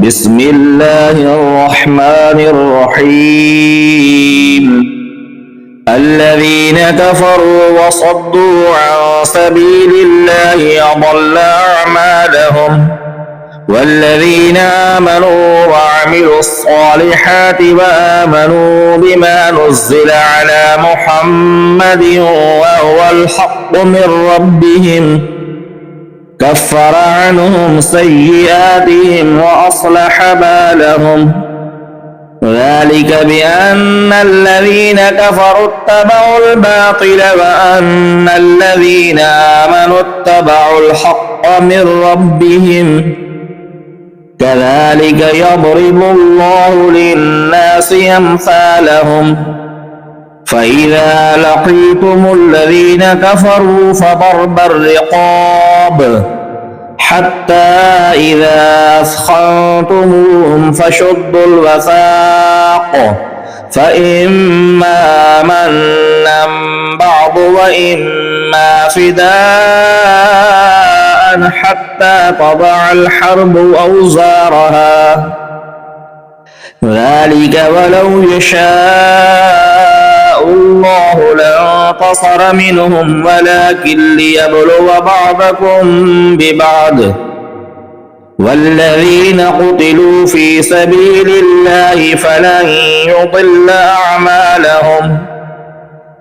بسم الله الرحمن الرحيم الذين كفروا وصدوا عن سبيل الله أضل أعمالهم والذين آمنوا وعملوا الصالحات وآمنوا بما نزل على محمد وهو الحق من ربهم كفر عنهم سيئاتهم وأصلح بالهم ذلك بأن الذين كفروا اتبعوا الباطل وأن الذين آمنوا اتبعوا الحق من ربهم كذلك يضرب الله للناس أمثالهم فإذا لقيتم الذين كفروا فضرب الرقاب حتى إذا أثخنتموهم فشدوا الوثاق فإما منا بعض وإما فداء حتى تضع الحرب أوزارها ذلك ولو يشاء الله لانتصر منهم ولكن ليبلو بعضكم ببعض والذين قتلوا في سبيل الله فلن يضل أعمالهم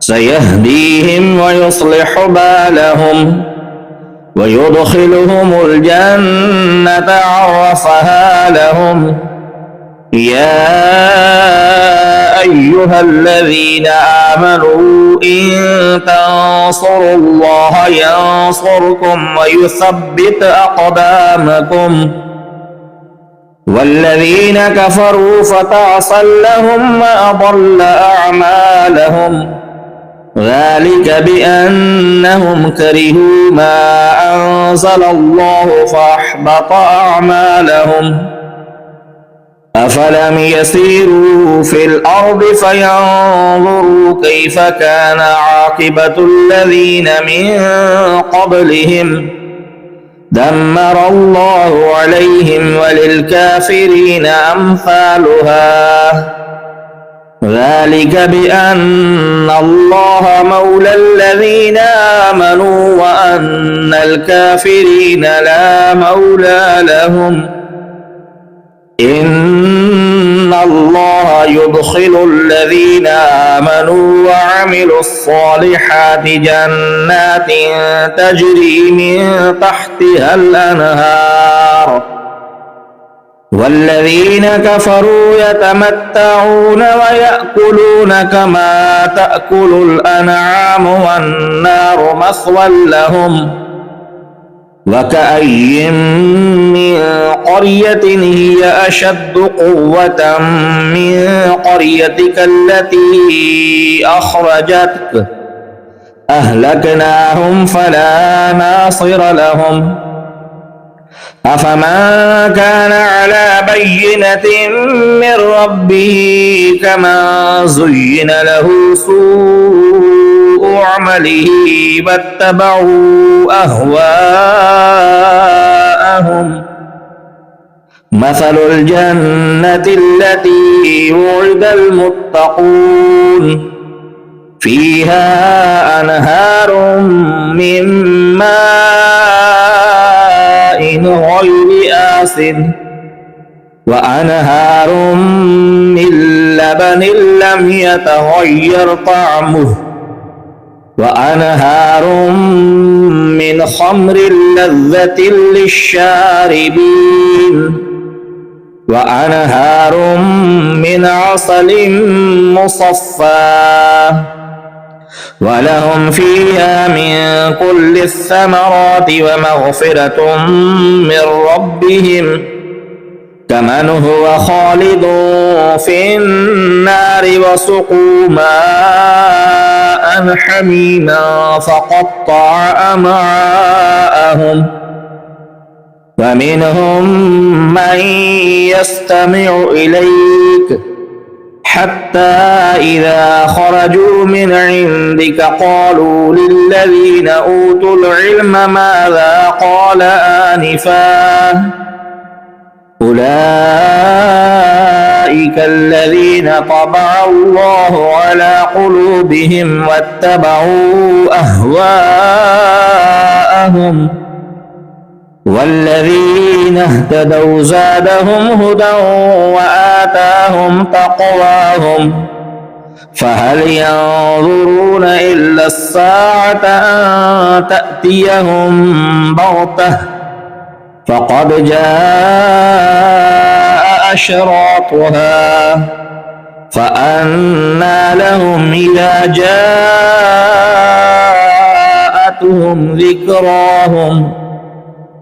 سيهديهم ويصلح بالهم ويدخلهم الجنة عرفها لهم يا أيها الذين آمنوا إن تنصروا الله ينصركم ويثبت أقدامكم والذين كفروا فتعصى لهم وأضل أعمالهم ذلك بأنهم كرهوا ما أنزل الله فأحبط أعمالهم أفلم يسيروا في الأرض فينظروا كيف كان عاقبة الذين من قبلهم دمر الله عليهم وللكافرين أمثالها ذلك بأن الله مولى الذين آمنوا وأن الكافرين لا مولى لهم إن الله يدخل الذين آمنوا وعملوا الصالحات جنات تجري من تحتها الأنهار والذين كفروا يتمتعون ويأكلون كما تأكل الأنعام والنار مثوى لهم وكأي من قرية هي أشد قوة من قريتك التي أخرجتك أهلكناهم فلا ناصر لهم أفمن كان على بينة من ربه كمن زين له سوء عمله واتبعوا أهواءهم مثل الجنة التي وعد المتقون فيها أنهار من ماء غير آسن وأنهار من لبن لم يتغير طعمه وأنهار من خمر لذة للشاربين وأنهار من عسل مصفى ولهم فيها من كل الثمرات ومغفرة من ربهم كمن هو خالد في النار وسقوا ماء حميما فقطع أمعاءهم ومنهم من يستمع إليك حتى إذا خرجوا من عندك قالوا للذين أوتوا العلم ماذا قال آنفا أولئك الذين طبع الله على قلوبهم واتبعوا أهواءهم والذين اهتدوا زادهم هدى وآتاهم تقواهم فهل ينظرون إلا الساعة أن تأتيهم بغتة فقد جاء أشراطها فأنى لهم إذا جاءتهم ذكراهم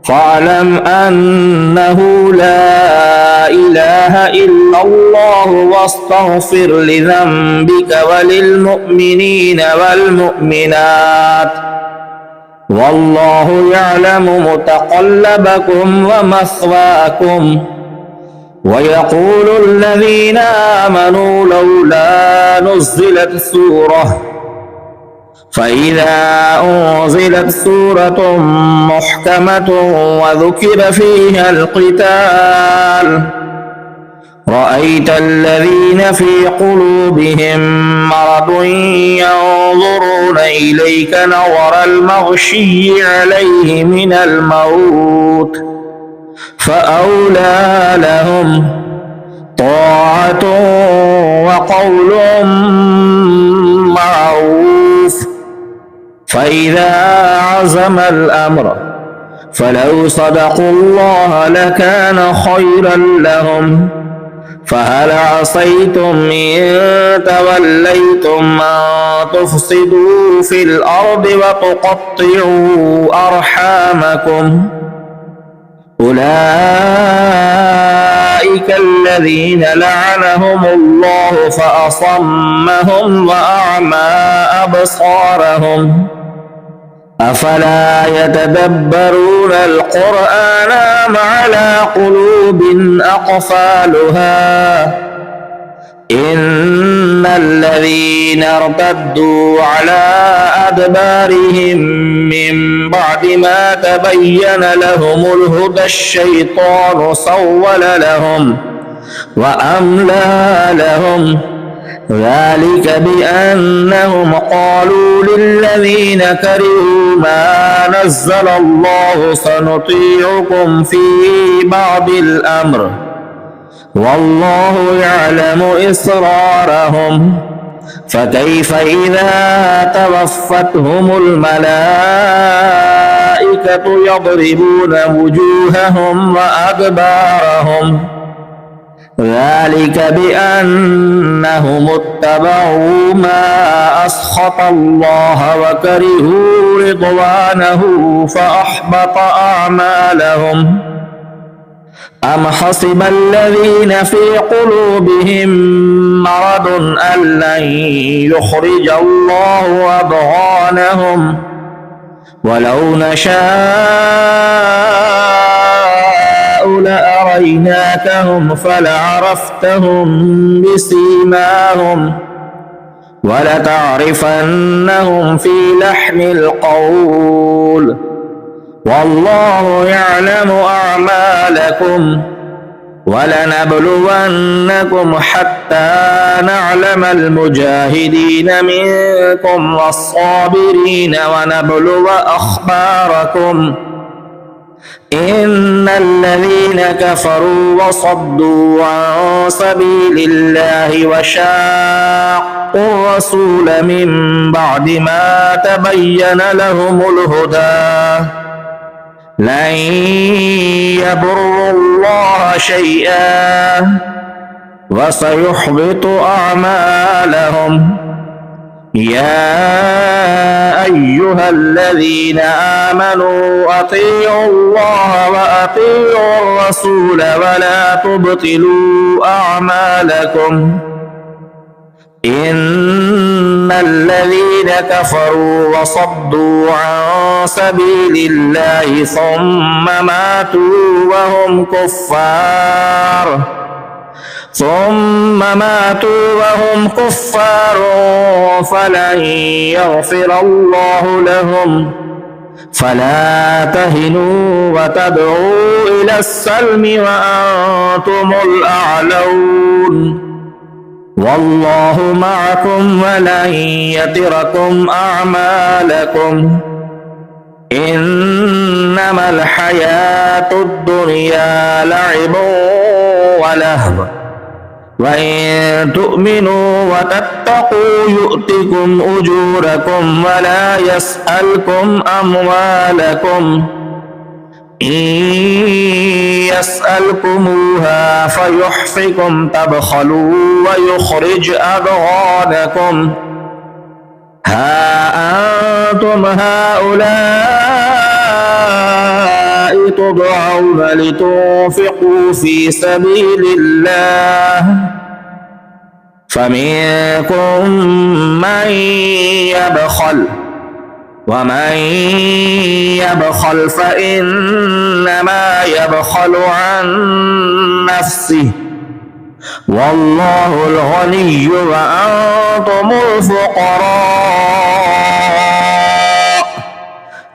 فاعلم أنه لا إله إلا الله واستغفر لذنبك وللمؤمنين والمؤمنات والله يعلم متقلبكم ومثواكم ويقول الذين آمنوا لولا نزلت سورة فإذا أنزلت سورة محكمة وذكر فيها القتال رأيت الذين في قلوبهم مرض ينظرون إليك نظر المغشي عليه من الموت فأولى لهم طاعة وقول معروف فإذا عزم الأمر فلو صدقوا الله لكان خيرا لهم فهل عصيتم إن توليتم أن تفسدوا في الأرض وتقطعوا أرحامكم أولئك الذين لعنهم الله فأصمهم وأعمى أبصارهم أفلا يتدبرون القرآن أم على قلوب أقفالها إن الذين ارتدوا على أدبارهم من بعد ما تبين لهم الهدى الشيطان سول لهم وأملى لهم ذلك بأنهم قالوا للذين كرهوا ما نزل الله سنطيعكم في بعض الأمر والله يعلم إسرارهم فكيف إذا توفتهم الملائكة يضربون وجوههم وأدبارهم ذلك بأنهم اتبعوا ما أسخط الله وكرهوا رضوانه فأحبط أعمالهم أم حسب الذين في قلوبهم مرض أن لن يخرج الله أضغانهم ولو نشاء لأريناكهم فلعرفتهم بسيماهم ولتعرفنهم في لحن القول والله يعلم أعمالكم ولنبلونكم حتى نعلم المجاهدين منكم والصابرين ونبلو أخباركم إن الذين كفروا وصدوا عن سبيل الله وشاقوا الرسول من بعد ما تبين لهم الهدى لن يضروا الله شيئا وسيحبط أعمالهم يا أيها الذين آمنوا أطيعوا الله وأطيعوا الرسول ولا تبطلوا أعمالكم إن الذين كفروا وصدوا عن سبيل الله ثم ماتوا وهم كفار فلن يغفر الله لهم فلا تهنوا وتدعوا إلى السلم وأنتم الأعلون والله معكم ولن يتركم أعمالكم إنما الحياة الدنيا لعب ولهو وإن تؤمنوا وتتقوا يؤتكم أجوركم ولا يسألكم أموالكم إن يسألكموها فيحفكم تبخلوا ويخرج أضغانكم ها أنتم هؤلاء تدعون لتنفقوا في سبيل الله فمنكم من يبخل ومن يبخل فإنما يبخل عن نفسه والله الغني وأنتم الفقراء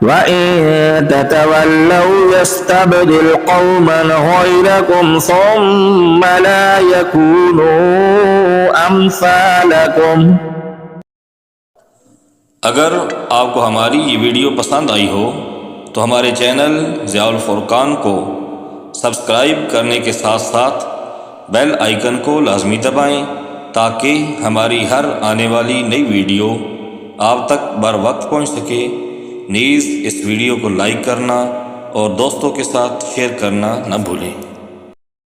وإن تتولوا يستبدل قوما غيركم ثم لا يكونوا أمثالكم। अगर आपको हमारी ये वीडियो पसंद आई हो तो हमारे चैनल ज़ियाउल फुरकान को सब्सक्राइब करने के साथ साथ बेल आइकन को लाजमी दबाएं ताकि हमारी हर आने वाली नई वीडियो आप तक बर वक्त पहुँच सके। नीज़ इस वीडियो को लाइक करना और दोस्तों के साथ शेयर करना न भूलें।